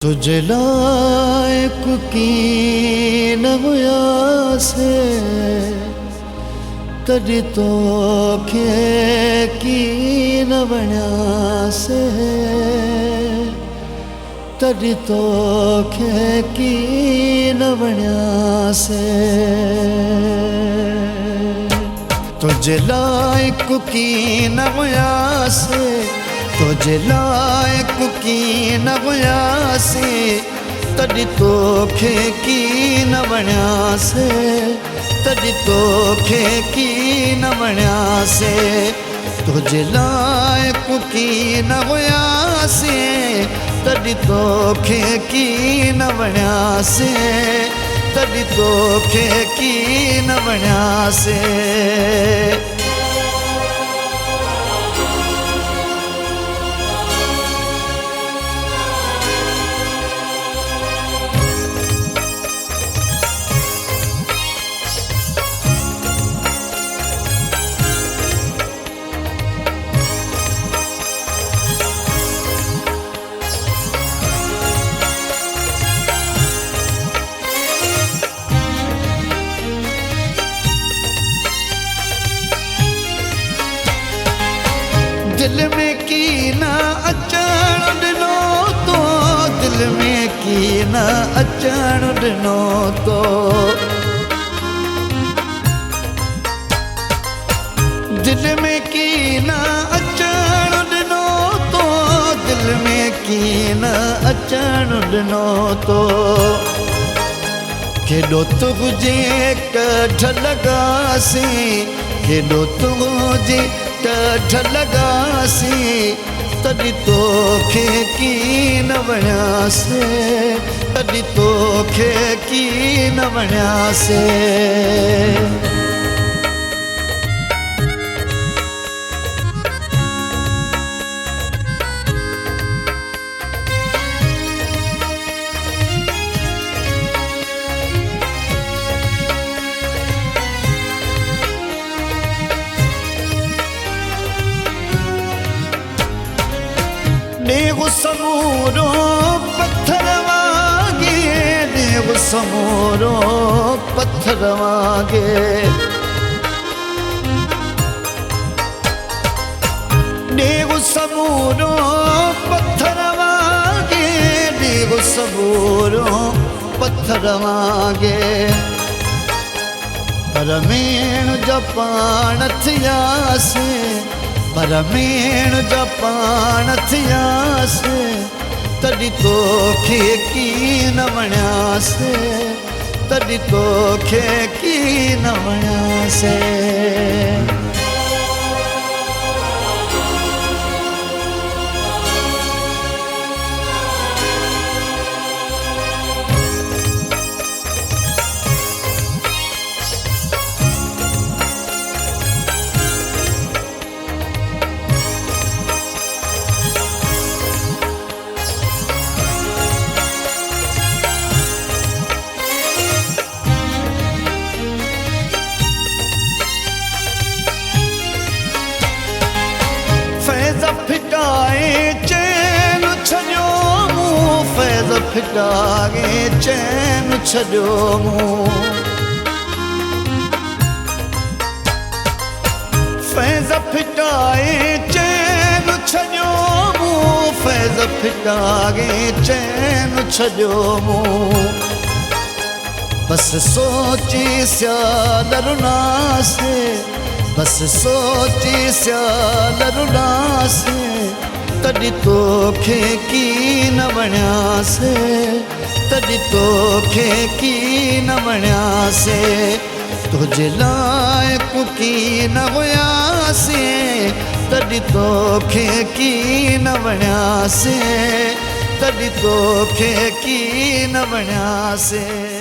तुझे लायक की न हुयासे तड़ी तोखे की न बण्यासे तड़ी तोखे की न बण्यासे तुझे लायक की न हुयासे तुझे लायक की न हुयासे तड़ी तोखे की न बण्यासे तड़ी तोखे की न बण्यासे तुझे लायक की न हुयासे तड़ी तोखे की न बण्यासे तड़ी तोखे की न बण्यासे दिल में की ना अचण दिनो तो दिल में की ना अचण दिनो तो दिल में की ना अचण दिनो तो दिल में की ना अचण दिनो तो केॾो तुझे कढ लॻासी केॾो तुझे कढ लॻासी तड़ी तोखे की न बण्यासे तड़ी तोखे की न बण्यासे देव समूरो पत्थर वागे देव समूरो पत्थर वागे देव समूरो पत्थर वागे देव समूरो पत्थर वागे परमेण जपान थियासे परमेण जपान थियासे तड़ी तोखे की न बण्यासे तड़ी तोखे की न बण्यासे फैज़ फिटाए चैन छॾियो मूं फैज़ फिटाए चैन छॾियो मूं फैज़ फिटाए चैन छॾियो मूं फैज़ फिटाए चैन छॾियो मूं बस सोची सियाल रुनासे बस सोची सियाल रुनासे तड़ी तोखे की न बण्यासे तड़ी तोखे की न बण्यासे तुझे लायक की न हुयासे तड़ी तोखे की न बण्यासे तड़ी तोखे की न बण्यासे।